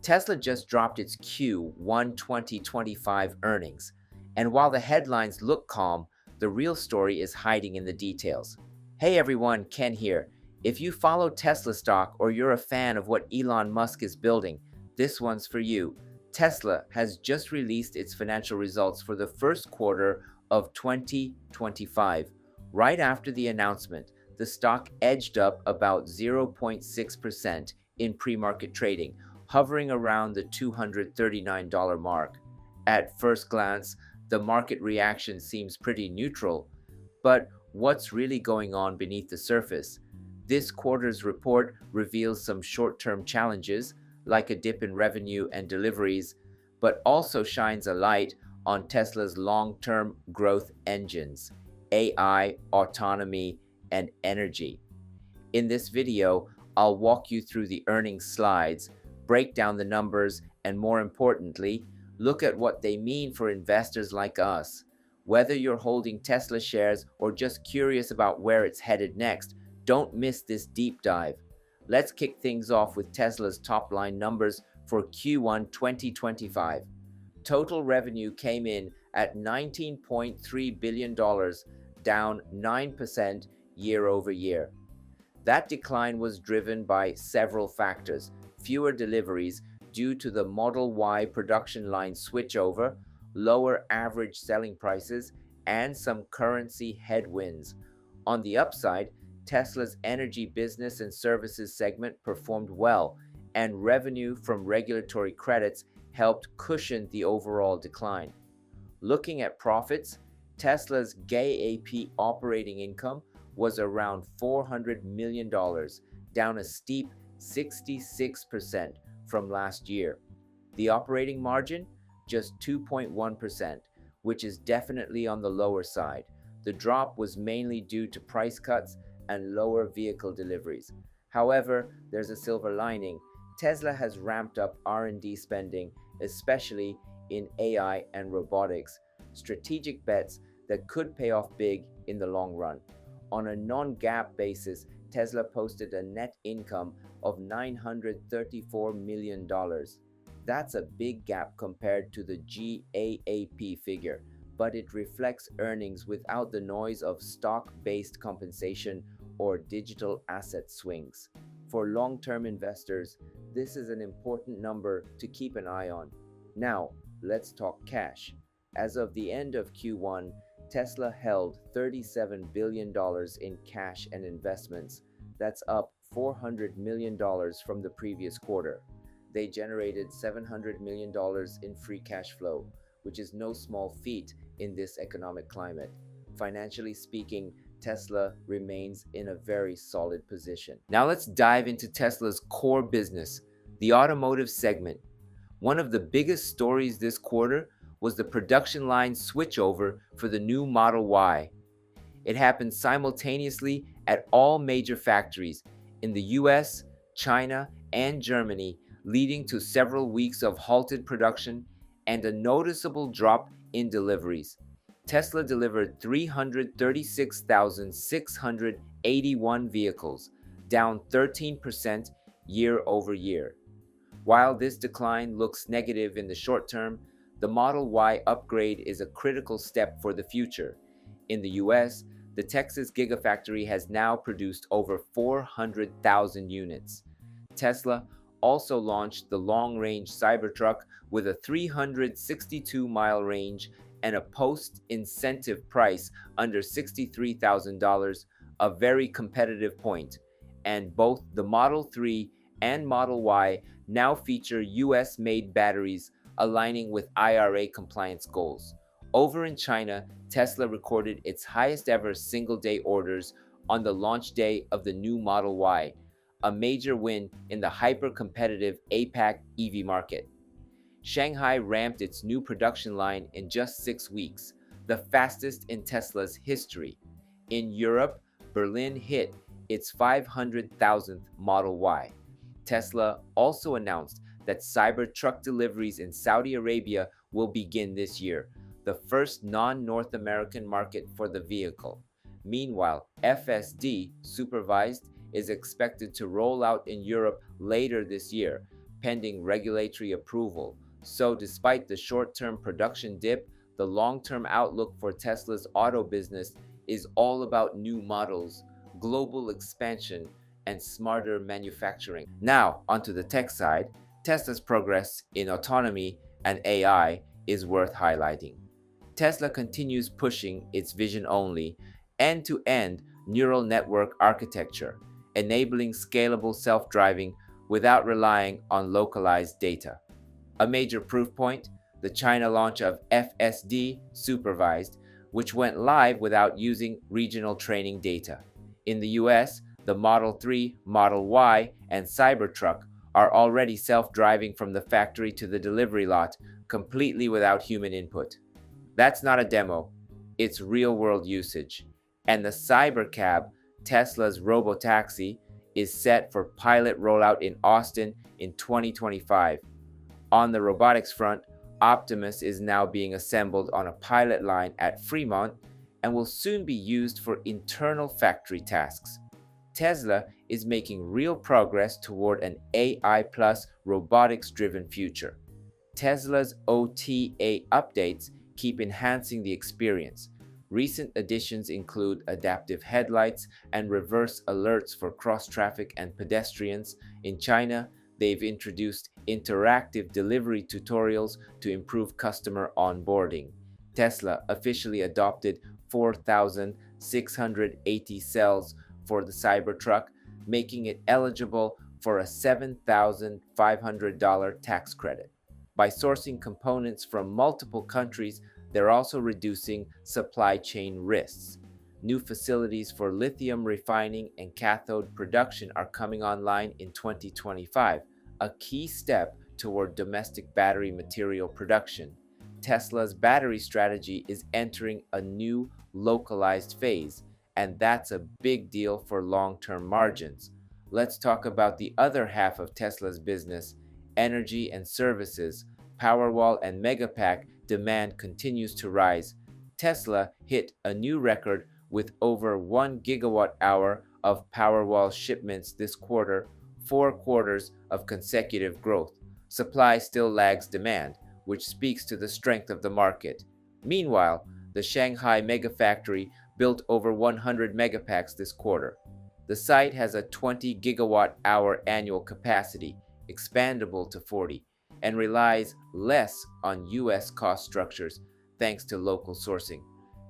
Tesla just dropped its Q1 2025 earnings, and while the headlines look calm, the real story is hiding in the details. Hey everyone, Ken here. If you follow Tesla stock or you're a fan of what Elon Musk is building, this one's for you. Tesla has just released its financial results for the first quarter of 2025. Right after the announcement, the stock edged up about 0.6% in pre-market trading, hovering around the $239 mark. At first glance, the market reaction seems pretty neutral, but what's really going on beneath the surface? This quarter's report reveals some short-term challenges, like a dip in revenue and deliveries, but also shines a light on Tesla's long-term growth engines: AI, autonomy, and energy. In this video, I'll walk you through the earnings slides, break down the numbers, and more importantly, look at what they mean for investors like us. Whether you're holding Tesla shares or just curious about where it's headed next, don't miss this deep dive. Let's kick things off with Tesla's top-line numbers for Q1 2025. Total revenue came in at $19.3 billion, down 9% year over year. That decline was driven by several factors: fewer deliveries due to the Model Y production line switchover, lower average selling prices, and some currency headwinds. On the upside, Tesla's energy business and services segment performed well, and revenue from regulatory credits helped cushion the overall decline. Looking at profits, Tesla's GAAP operating income was around $400 million, down a steep 66% from last year. The operating margin, just 2.1%, which is definitely on the lower side. The drop was mainly due to price cuts and lower vehicle deliveries. However, there's a silver lining. Tesla has ramped up R&D spending, especially in AI and robotics, strategic bets that could pay off big in the long run. On a non-GAAP basis, Tesla posted a net income of $934 million. That's a big gap compared to the GAAP figure, but it reflects earnings without the noise of stock-based compensation or digital asset swings. For long-term investors, this is an important number to keep an eye on. Now, let's talk cash. As of the end of Q1, Tesla held $37 billion in cash and investments. That's up $400 million from the previous quarter. They generated $700 million in free cash flow, which is no small feat in this economic climate. Financially speaking, Tesla remains in a very solid position. Now let's dive into Tesla's core business, the automotive segment. One of the biggest stories this quarter was the production line switchover for the new Model Y. It happened simultaneously at all major factories in the US, China, and Germany, leading to several weeks of halted production and a noticeable drop in deliveries. Tesla delivered 336,681 vehicles, down 13% year over year. While this decline looks negative in the short term, the Model Y upgrade is a critical step for the future. In the US, the Texas Gigafactory has now produced over 400,000 units. Tesla also launched the long-range Cybertruck with a 362-mile range and a post-incentive price under $63,000, a very competitive point. And both the Model 3 and Model Y now feature US-made batteries, aligning with IRA compliance goals. Over in China, Tesla recorded its highest ever single-day orders on the launch day of the new Model Y, a major win in the hyper-competitive APAC EV market. Shanghai ramped its new production line in just 6 weeks, the fastest in Tesla's history. In Europe, Berlin hit its 500,000th Model Y. Tesla also announced that Cybertruck deliveries in Saudi Arabia will begin this year, the first non-North American market for the vehicle. Meanwhile, FSD, supervised, is expected to roll out in Europe later this year, pending regulatory approval. So, despite the short term production dip, the long term outlook for Tesla's auto business is all about new models, global expansion, and smarter manufacturing. Now, onto the tech side, Tesla's progress in autonomy and AI is worth highlighting. Tesla continues pushing its vision only, end to end neural network architecture, enabling scalable self driving without relying on localized data. A major proof point, the China launch of FSD Supervised, which went live without using regional training data. In the US, the Model 3, Model Y, and Cybertruck are already self-driving from the factory to the delivery lot, completely without human input. That's not a demo, it's real-world usage. And the Cybercab, Tesla's Robotaxi, is set for pilot rollout in Austin in 2025. On the robotics front, Optimus is now being assembled on a pilot line at Fremont and will soon be used for internal factory tasks. Tesla is making real progress toward an AI plus robotics-driven future. Tesla's OTA updates keep enhancing the experience. Recent additions include adaptive headlights and reverse alerts for cross-traffic and pedestrians. In China, they've introduced interactive delivery tutorials to improve customer onboarding. Tesla officially adopted 4,680 cells for the Cybertruck, making it eligible for a $7,500 tax credit. By sourcing components from multiple countries, they're also reducing supply chain risks. New facilities for lithium refining and cathode production are coming online in 2025, a key step toward domestic battery material production. Tesla's battery strategy is entering a new localized phase, and that's a big deal for long-term margins. Let's talk about the other half of Tesla's business, energy and services. Powerwall and Megapack demand continues to rise. Tesla hit a new record with over 1 gigawatt hour of Powerwall shipments this quarter, 4 quarters of consecutive growth. Supply still lags demand, which speaks to the strength of the market. Meanwhile, the Shanghai Megafactory built over 100 megapacks this quarter. The site has a 20 gigawatt hour annual capacity, expandable to 40, and relies less on US cost structures thanks to local sourcing.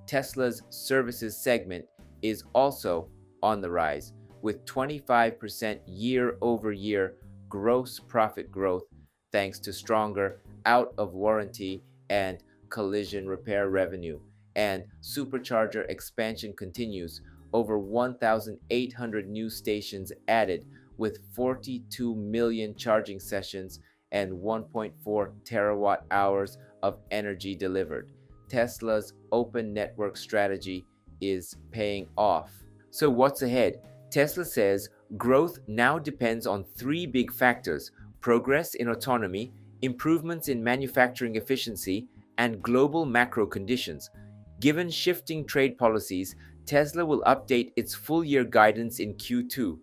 Tesla's services segment is also on the rise, with 25% year-over-year gross profit growth thanks to stronger out-of-warranty and collision repair revenue. And supercharger expansion continues, over 1,800 new stations added with 42 million charging sessions and 1.4 terawatt hours of energy delivered. Tesla's open network strategy is paying off. So what's ahead? Tesla says growth now depends on 3 big factors: progress in autonomy, improvements in manufacturing efficiency, and global macro conditions. Given shifting trade policies, Tesla will update its full-year guidance in Q2.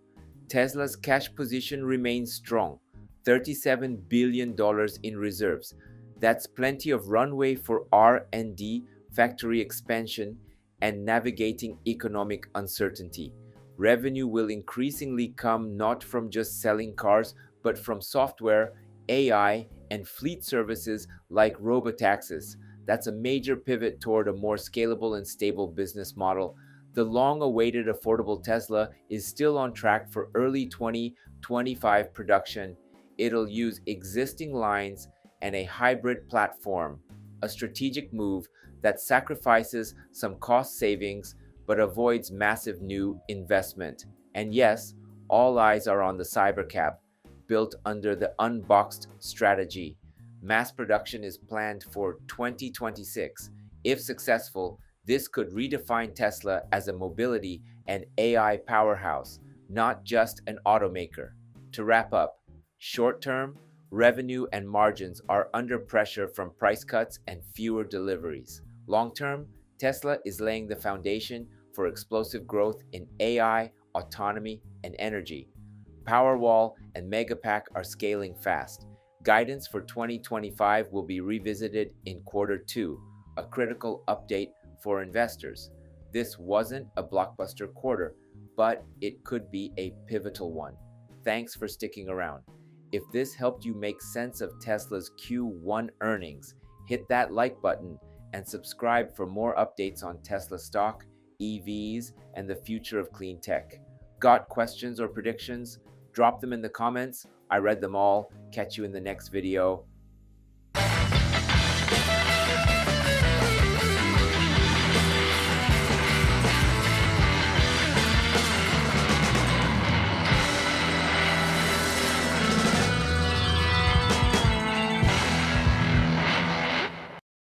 Tesla's cash position remains strong, $37 billion in reserves. That's plenty of runway for R&D, factory expansion, and navigating economic uncertainty. Revenue will increasingly come not from just selling cars, but from software, AI, and fleet services like robotaxis. That's a major pivot toward a more scalable and stable business model. The long-awaited affordable Tesla is still on track for early 2025 production. It'll use existing lines and a hybrid platform, a strategic move that sacrifices some cost savings but avoids massive new investment. And yes, all eyes are on the Cybercab, built under the unboxed strategy. Mass production is planned for 2026. If successful, this could redefine Tesla as a mobility and AI powerhouse, not just an automaker. To wrap up, short-term, revenue and margins are under pressure from price cuts and fewer deliveries. Long-term, Tesla is laying the foundation for explosive growth in AI, autonomy, and energy. Powerwall and Megapack are scaling fast. Guidance for 2025 will be revisited in quarter 2, a critical update for investors. This wasn't a blockbuster quarter, but it could be a pivotal one. Thanks for sticking around. If this helped you make sense of Tesla's Q1 earnings, hit that like button and subscribe for more updates on Tesla stock, EVs, and the future of clean tech. Got questions or predictions? Drop them in the comments. I read them all. Catch you in the next video.